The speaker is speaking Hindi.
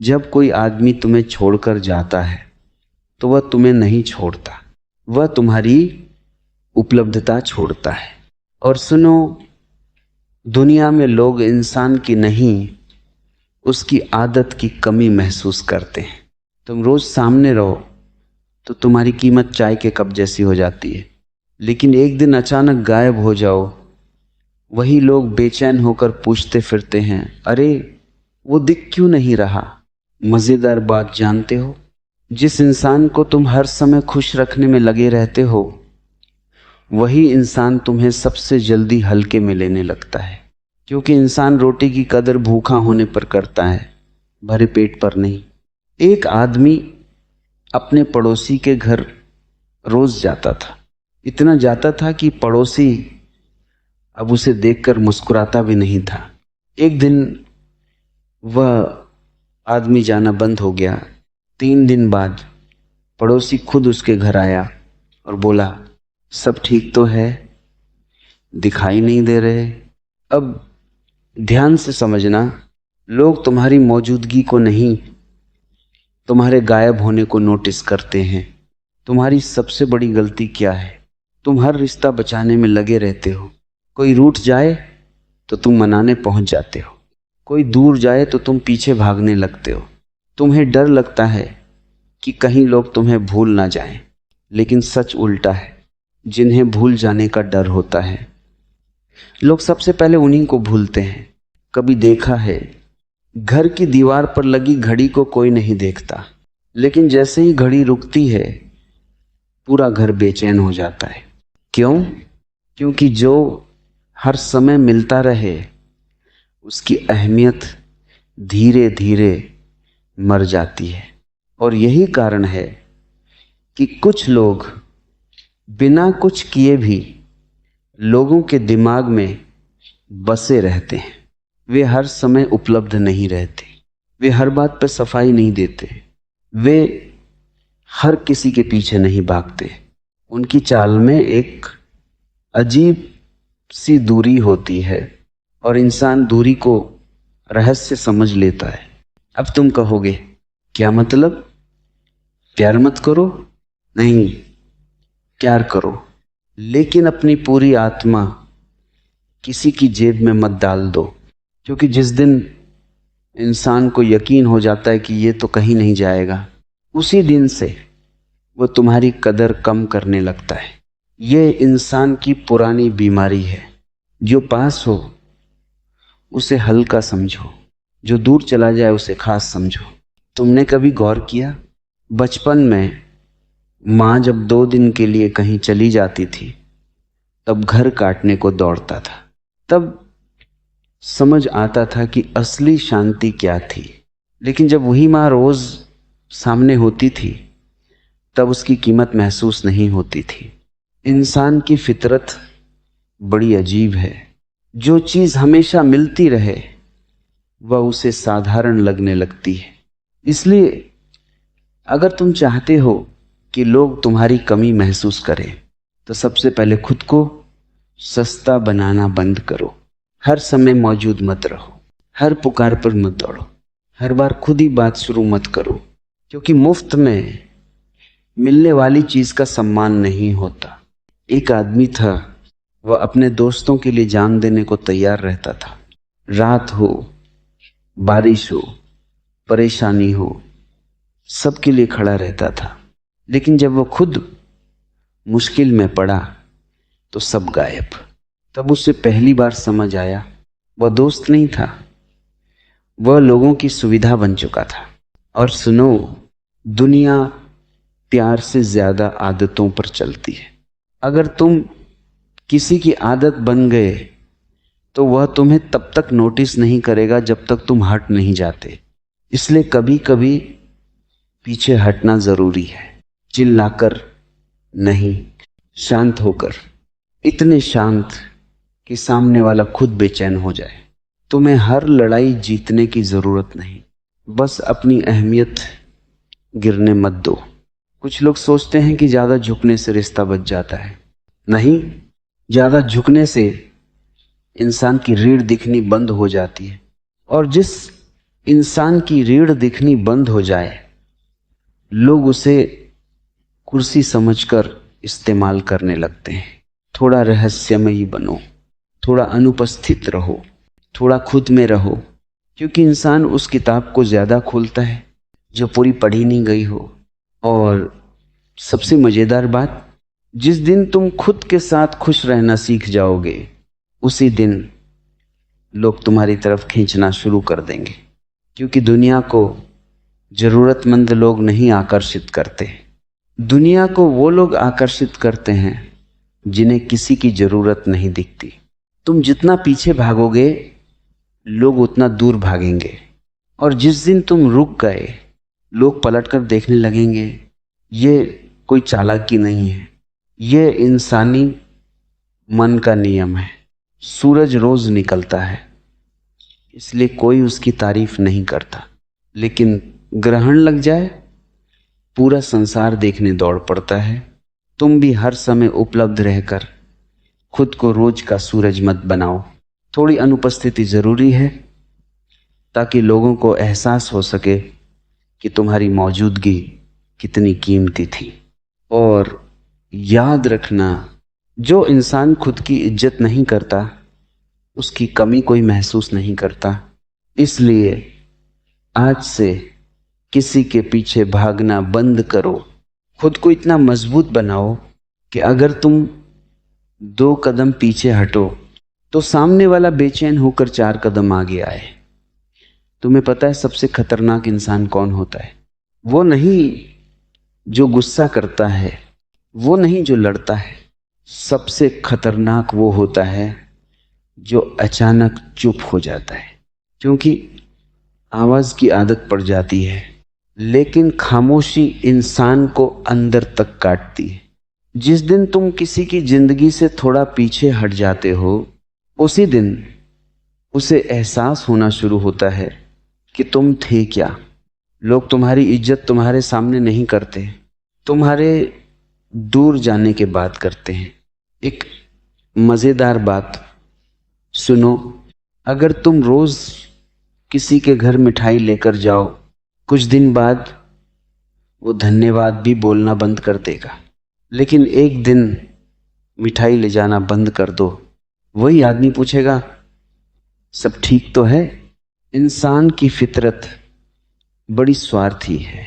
जब कोई आदमी तुम्हें छोड़कर जाता है तो वह तुम्हें नहीं छोड़ता, वह तुम्हारी उपलब्धता छोड़ता है। और सुनो, दुनिया में लोग इंसान की नहीं, उसकी आदत की कमी महसूस करते हैं। तुम रोज सामने रहो तो तुम्हारी कीमत चाय के कप जैसी हो जाती है, लेकिन एक दिन अचानक गायब हो जाओ, वही लोग बेचैन होकर पूछते फिरते हैं, अरे वो दिख क्यों नहीं रहा। मजेदार बात जानते हो, जिस इंसान को तुम हर समय खुश रखने में लगे रहते हो, वही इंसान तुम्हें सबसे जल्दी हल्के में लेने लगता है। क्योंकि इंसान रोटी की कदर भूखा होने पर करता है, भरे पेट पर नहीं। एक आदमी अपने पड़ोसी के घर रोज जाता था, इतना जाता था कि पड़ोसी अब उसे देखकर मुस्कुराता भी नहीं था। एक दिन वह आदमी जाना बंद हो गया। 3 दिन बाद पड़ोसी खुद उसके घर आया और बोला, सब ठीक तो है, दिखाई नहीं दे रहे। अब ध्यान से समझना, लोग तुम्हारी मौजूदगी को नहीं, तुम्हारे गायब होने को नोटिस करते हैं। तुम्हारी सबसे बड़ी गलती क्या है? तुम हर रिश्ता बचाने में लगे रहते हो। कोई रूठ जाए तो तुम मनाने पहुंच जाते हो, कोई दूर जाए तो तुम पीछे भागने लगते हो। तुम्हें डर लगता है कि कहीं लोग तुम्हें भूल ना जाएं, लेकिन सच उल्टा है। जिन्हें भूल जाने का डर होता है, लोग सबसे पहले उन्हीं को भूलते हैं। कभी देखा है, घर की दीवार पर लगी घड़ी को कोई नहीं देखता, लेकिन जैसे ही घड़ी रुकती है, पूरा घर बेचैन हो जाता है। क्यों? क्योंकि जो हर समय मिलता रहे, उसकी अहमियत धीरे धीरे मर जाती है। और यही कारण है कि कुछ लोग बिना कुछ किए भी लोगों के दिमाग में बसे रहते हैं। वे हर समय उपलब्ध नहीं रहते, वे हर बात पर सफाई नहीं देते, वे हर किसी के पीछे नहीं भागते। उनकी चाल में एक अजीब सी दूरी होती है और इंसान दूरी को रहस्य समझ लेता है। अब तुम कहोगे, क्या मतलब? प्यार मत करो? नहीं, प्यार करो, लेकिन अपनी पूरी आत्मा किसी की जेब में मत डाल दो। क्योंकि जिस दिन इंसान को यकीन हो जाता है कि ये तो कहीं नहीं जाएगा, उसी दिन से वो तुम्हारी कदर कम करने लगता है। ये इंसान की पुरानी बीमारी है। जो पास हो उसे हल्का समझो, जो दूर चला जाए उसे खास समझो। तुमने कभी गौर किया, बचपन में माँ जब 2 दिन के लिए कहीं चली जाती थी, तब घर काटने को दौड़ता था। तब समझ आता था कि असली शांति क्या थी। लेकिन जब वही माँ रोज सामने होती थी, तब उसकी कीमत महसूस नहीं होती थी। इंसान की फितरत बड़ी अजीब है। जो चीज हमेशा मिलती रहे, वह उसे साधारण लगने लगती है। इसलिए अगर तुम चाहते हो कि लोग तुम्हारी कमी महसूस करें, तो सबसे पहले खुद को सस्ता बनाना बंद करो। हर समय मौजूद मत रहो, हर पुकार पर मत दौड़ो, हर बार खुद ही बात शुरू मत करो। क्योंकि मुफ्त में मिलने वाली चीज का सम्मान नहीं होता। एक आदमी था, वह अपने दोस्तों के लिए जान देने को तैयार रहता था। रात हो, बारिश हो, परेशानी हो, सबके लिए खड़ा रहता था। लेकिन जब वह खुद मुश्किल में पड़ा तो सब गायब। तब उसे पहली बार समझ आया, वह दोस्त नहीं था, वह लोगों की सुविधा बन चुका था। और सुनो, दुनिया प्यार से ज्यादा आदतों पर चलती है। अगर तुम किसी की आदत बन गए तो वह तुम्हें तब तक नोटिस नहीं करेगा जब तक तुम हट नहीं जाते। इसलिए कभी कभी पीछे हटना जरूरी है। चिल्लाकर नहीं, शांत होकर, इतने शांत कि सामने वाला खुद बेचैन हो जाए। तुम्हें हर लड़ाई जीतने की जरूरत नहीं, बस अपनी अहमियत गिरने मत दो। कुछ लोग सोचते हैं कि ज्यादा झुकने से रिश्ता बच जाता है। नहीं, ज्यादा झुकने से इंसान की रीढ़ दिखनी बंद हो जाती है। और जिस इंसान की रीढ़ दिखनी बंद हो जाए, लोग उसे कुर्सी समझकर इस्तेमाल करने लगते हैं। थोड़ा रहस्यमयी बनो, थोड़ा अनुपस्थित रहो, थोड़ा खुद में रहो, क्योंकि इंसान उस किताब को ज्यादा खोलता है जो पूरी पढ़ी नहीं गई हो। और सबसे मजेदार बात, जिस दिन तुम खुद के साथ खुश रहना सीख जाओगे, उसी दिन लोग तुम्हारी तरफ खींचना शुरू कर देंगे। क्योंकि दुनिया को जरूरतमंद लोग नहीं आकर्षित करते, दुनिया को वो लोग आकर्षित करते हैं जिन्हें किसी की जरूरत नहीं दिखती। तुम जितना पीछे भागोगे, लोग उतना दूर भागेंगे। और जिस दिन तुम रुक गए, लोग पलटकर देखने लगेंगे। ये कोई चालाकी नहीं है, ये इंसानी मन का नियम है। सूरज रोज निकलता है, इसलिए कोई उसकी तारीफ नहीं करता, लेकिन ग्रहण लग जाए, पूरा संसार देखने दौड़ पड़ता है। तुम भी हर समय उपलब्ध रहकर खुद को रोज का सूरज मत बनाओ। थोड़ी अनुपस्थिति जरूरी है ताकि लोगों को एहसास हो सके कि तुम्हारी मौजूदगी कितनी कीमती थी। और याद रखना, जो इंसान खुद की इज्जत नहीं करता, उसकी कमी कोई महसूस नहीं करता। इसलिए आज से किसी के पीछे भागना बंद करो। खुद को इतना मजबूत बनाओ कि अगर तुम 2 कदम पीछे हटो तो सामने वाला बेचैन होकर 4 कदम आगे आए। तुम्हें पता है सबसे खतरनाक इंसान कौन होता है? वो नहीं जो गुस्सा करता है, वो नहीं जो लड़ता है। सबसे खतरनाक वो होता है जो अचानक चुप हो जाता है। क्योंकि आवाज की आदत पड़ जाती है, लेकिन खामोशी इंसान को अंदर तक काटती है। जिस दिन तुम किसी की जिंदगी से थोड़ा पीछे हट जाते हो, उसी दिन उसे एहसास होना शुरू होता है कि तुम थे क्या। लोग तुम्हारी इज्जत तुम्हारे सामने नहीं करते, तुम्हारे दूर जाने के बाद करते हैं। एक मजेदार बात सुनो, अगर तुम रोज किसी के घर मिठाई लेकर जाओ, कुछ दिन बाद वो धन्यवाद भी बोलना बंद कर देगा। लेकिन एक दिन मिठाई ले जाना बंद कर दो, वही आदमी पूछेगा सब ठीक तो है। इंसान की फितरत बड़ी स्वार्थी है।